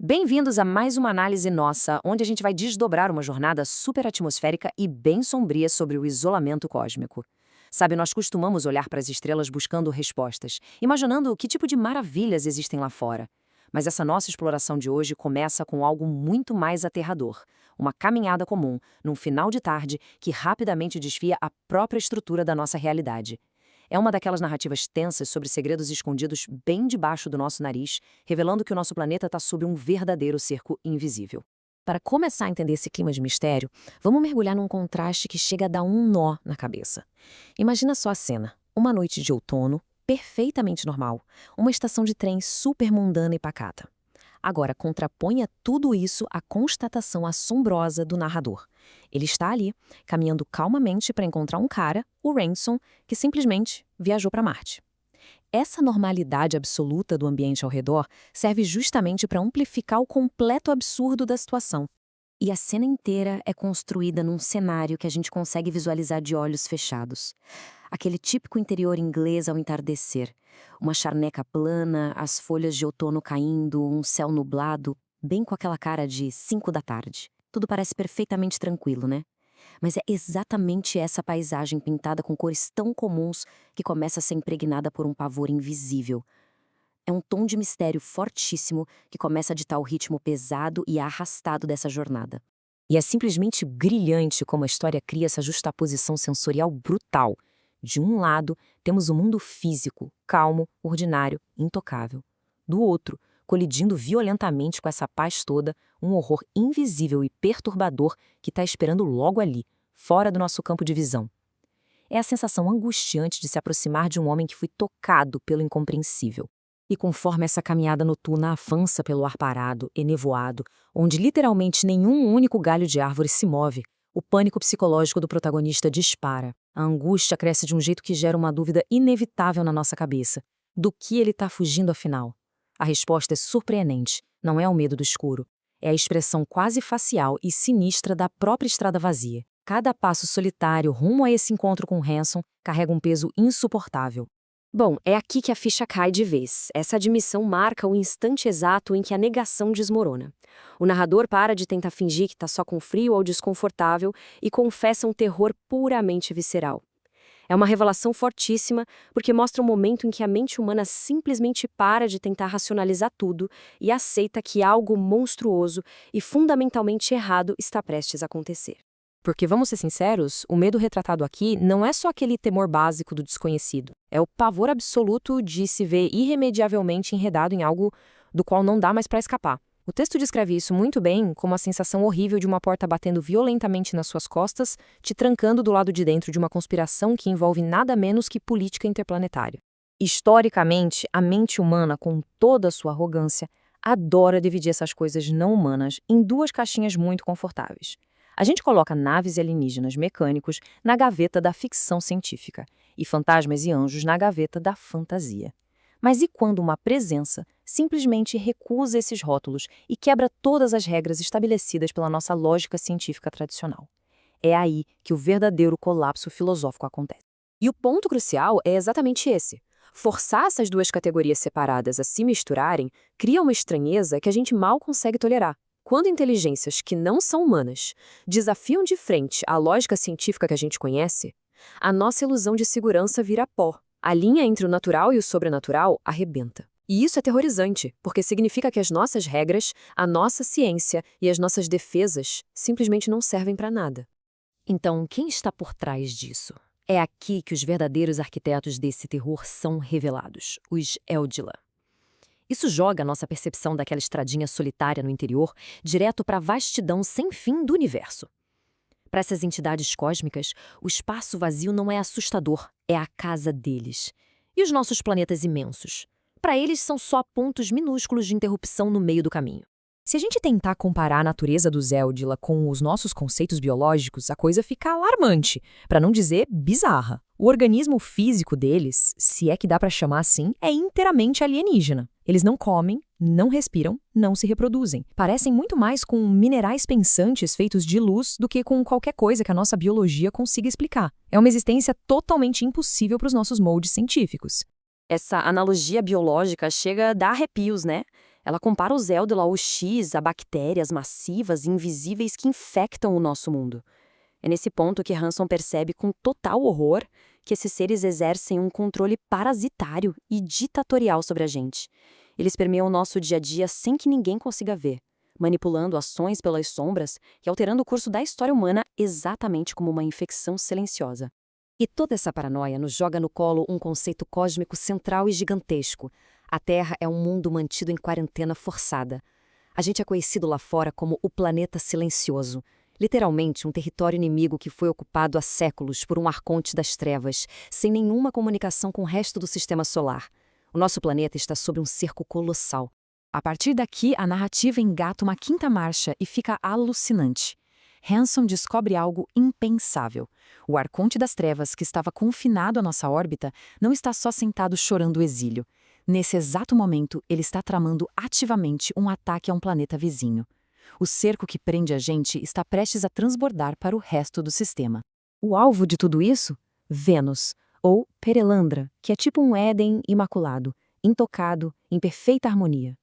Bem-vindos a mais uma análise nossa, onde a gente vai desdobrar uma jornada super atmosférica e bem sombria sobre o isolamento cósmico. Sabe, nós costumamos olhar para as estrelas buscando respostas, imaginando que tipo de maravilhas existem lá fora. Mas essa nossa exploração de hoje começa com algo muito mais aterrador. Uma caminhada comum, num final de tarde, que rapidamente desfia a própria estrutura da nossa realidade. É uma daquelas narrativas tensas sobre segredos escondidos bem debaixo do nosso nariz, revelando que o nosso planeta está sob um verdadeiro cerco invisível. Para começar a entender esse clima de mistério, vamos mergulhar num contraste que chega a dar um nó na cabeça. Imagina só a cena. Uma noite de outono, perfeitamente normal. Uma estação de trem super mundana e pacata. Agora, contraponha tudo isso à constatação assombrosa do narrador. Ele está ali, caminhando calmamente para encontrar um cara, o Ransom, que simplesmente viajou para Marte. Essa normalidade absoluta do ambiente ao redor serve justamente para amplificar o completo absurdo da situação. E a cena inteira é construída num cenário que a gente consegue visualizar de olhos fechados. Aquele típico interior inglês ao entardecer. Uma charneca plana, as folhas de outono caindo, um céu nublado, bem com aquela cara de 5 da tarde. Tudo parece perfeitamente tranquilo, né? Mas é exatamente essa paisagem pintada com cores tão comuns que começa a ser impregnada por um pavor invisível. É um tom de mistério fortíssimo que começa a ditar o ritmo pesado e arrastado dessa jornada. E é simplesmente brilhante como a história cria essa justaposição sensorial brutal. De um lado, temos o mundo físico, calmo, ordinário, intocável. Do outro, colidindo violentamente com essa paz toda, um horror invisível e perturbador que está esperando logo ali, fora do nosso campo de visão. É a sensação angustiante de se aproximar de um homem que foi tocado pelo incompreensível. E conforme essa caminhada noturna avança pelo ar parado, enevoado, onde literalmente nenhum único galho de árvore se move, o pânico psicológico do protagonista dispara. A angústia cresce de um jeito que gera uma dúvida inevitável na nossa cabeça. Do que ele está fugindo afinal? A resposta é surpreendente. Não é o medo do escuro. É a expressão quase facial e sinistra da própria estrada vazia. Cada passo solitário rumo a esse encontro com Ransom carrega um peso insuportável. Bom, é aqui que a ficha cai de vez. Essa admissão marca o instante exato em que a negação desmorona. O narrador para de tentar fingir que está só com frio ou desconfortável e confessa um terror puramente visceral. É uma revelação fortíssima porque mostra um momento em que a mente humana simplesmente para de tentar racionalizar tudo e aceita que algo monstruoso e fundamentalmente errado está prestes a acontecer. Porque, vamos ser sinceros, o medo retratado aqui não é só aquele temor básico do desconhecido. É o pavor absoluto de se ver irremediavelmente enredado em algo do qual não dá mais para escapar. O texto descreve isso muito bem como a sensação horrível de uma porta batendo violentamente nas suas costas, te trancando do lado de dentro de uma conspiração que envolve nada menos que política interplanetária. Historicamente, a mente humana, com toda a sua arrogância, adora dividir essas coisas não humanas em duas caixinhas muito confortáveis. A gente coloca naves e alienígenas mecânicos na gaveta da ficção científica e fantasmas e anjos na gaveta da fantasia. Mas e quando uma presença simplesmente recusa esses rótulos e quebra todas as regras estabelecidas pela nossa lógica científica tradicional? É aí que o verdadeiro colapso filosófico acontece. E o ponto crucial é exatamente esse. Forçar essas duas categorias separadas a se misturarem cria uma estranheza que a gente mal consegue tolerar. Quando inteligências que não são humanas desafiam de frente a lógica científica que a gente conhece, a nossa ilusão de segurança vira pó. A linha entre o natural e o sobrenatural arrebenta. E isso é aterrorizante, porque significa que as nossas regras, a nossa ciência e as nossas defesas simplesmente não servem para nada. Então, quem está por trás disso? É aqui que os verdadeiros arquitetos desse terror são revelados, os Eldila. Isso joga a nossa percepção daquela estradinha solitária no interior direto para a vastidão sem fim do universo. Para essas entidades cósmicas, o espaço vazio não é assustador, é a casa deles. E os nossos planetas imensos? Para eles são só pontos minúsculos de interrupção no meio do caminho. Se a gente tentar comparar a natureza dos Eldila com os nossos conceitos biológicos, a coisa fica alarmante, para não dizer bizarra. O organismo físico deles, se é que dá para chamar assim, é inteiramente alienígena. Eles não comem, não respiram, não se reproduzem. Parecem muito mais com minerais pensantes feitos de luz do que com qualquer coisa que a nossa biologia consiga explicar. É uma existência totalmente impossível para os nossos moldes científicos. Essa analogia biológica chega a dar arrepios, né? Ela compara os Eldol ao X, a bactérias massivas e invisíveis que infectam o nosso mundo. É nesse ponto que Hanson percebe com total horror que esses seres exercem um controle parasitário e ditatorial sobre a gente. Eles permeiam o nosso dia a dia sem que ninguém consiga ver, manipulando ações pelas sombras e alterando o curso da história humana exatamente como uma infecção silenciosa. E toda essa paranoia nos joga no colo um conceito cósmico central e gigantesco. A Terra é um mundo mantido em quarentena forçada. A gente é conhecido lá fora como o planeta silencioso. Literalmente um território inimigo que foi ocupado há séculos por um arconte das trevas, sem nenhuma comunicação com o resto do sistema solar. O nosso planeta está sob um cerco colossal. A partir daqui, a narrativa engata uma quinta marcha e fica alucinante. Hanson descobre algo impensável. O arconte das trevas, que estava confinado à nossa órbita, não está só sentado chorando o exílio. Nesse exato momento, ele está tramando ativamente um ataque a um planeta vizinho. O cerco que prende a gente está prestes a transbordar para o resto do sistema. O alvo de tudo isso? Vênus, ou Perelandra, que é tipo um Éden imaculado, intocado, em perfeita harmonia.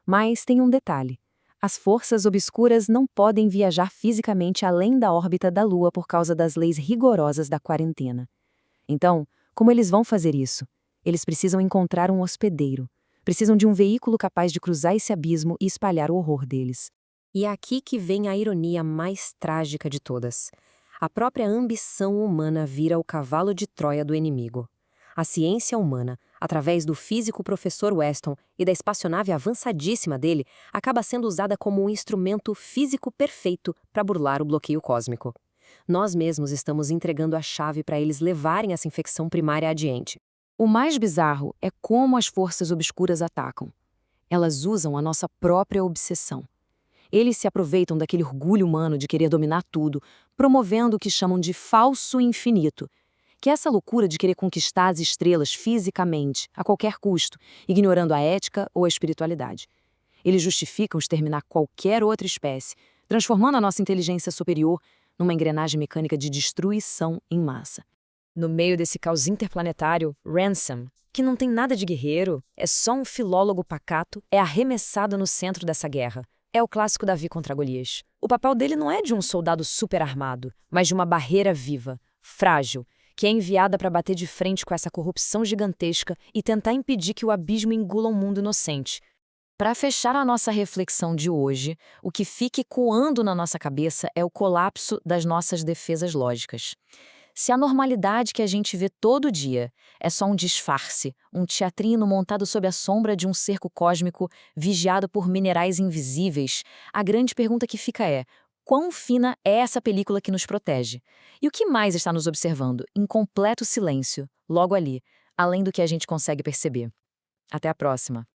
Mas tem um detalhe. As forças obscuras não podem viajar fisicamente além da órbita da Lua por causa das leis rigorosas da quarentena. Então, como eles vão fazer isso? Eles precisam encontrar um hospedeiro. Precisam de um veículo capaz de cruzar esse abismo e espalhar o horror deles. E é aqui que vem a ironia mais trágica de todas. A própria ambição humana vira o cavalo de Troia do inimigo. A ciência humana, através do físico professor Weston e da espaçonave avançadíssima dele, acaba sendo usada como um instrumento físico perfeito para burlar o bloqueio cósmico. Nós mesmos estamos entregando a chave para eles levarem essa infecção primária adiante. O mais bizarro é como as forças obscuras atacam. Elas usam a nossa própria obsessão. Eles se aproveitam daquele orgulho humano de querer dominar tudo, promovendo o que chamam de falso infinito, que é essa loucura de querer conquistar as estrelas fisicamente, a qualquer custo, ignorando a ética ou a espiritualidade. Eles justificam exterminar qualquer outra espécie, transformando a nossa inteligência superior numa engrenagem mecânica de destruição em massa. No meio desse caos interplanetário, Ransom, que não tem nada de guerreiro, é só um filólogo pacato, é arremessado no centro dessa guerra. É o clássico Davi contra Golias. O papel dele não é de um soldado super armado, mas de uma barreira viva, frágil, que é enviada para bater de frente com essa corrupção gigantesca e tentar impedir que o abismo engula um mundo inocente. Para fechar a nossa reflexão de hoje, o que fica ecoando na nossa cabeça é o colapso das nossas defesas lógicas. Se a normalidade que a gente vê todo dia é só um disfarce, um teatrino montado sob a sombra de um cerco cósmico vigiado por minerais invisíveis, a grande pergunta que fica é: quão fina é essa película que nos protege? E o que mais está nos observando, em completo silêncio, logo ali, além do que a gente consegue perceber? Até a próxima!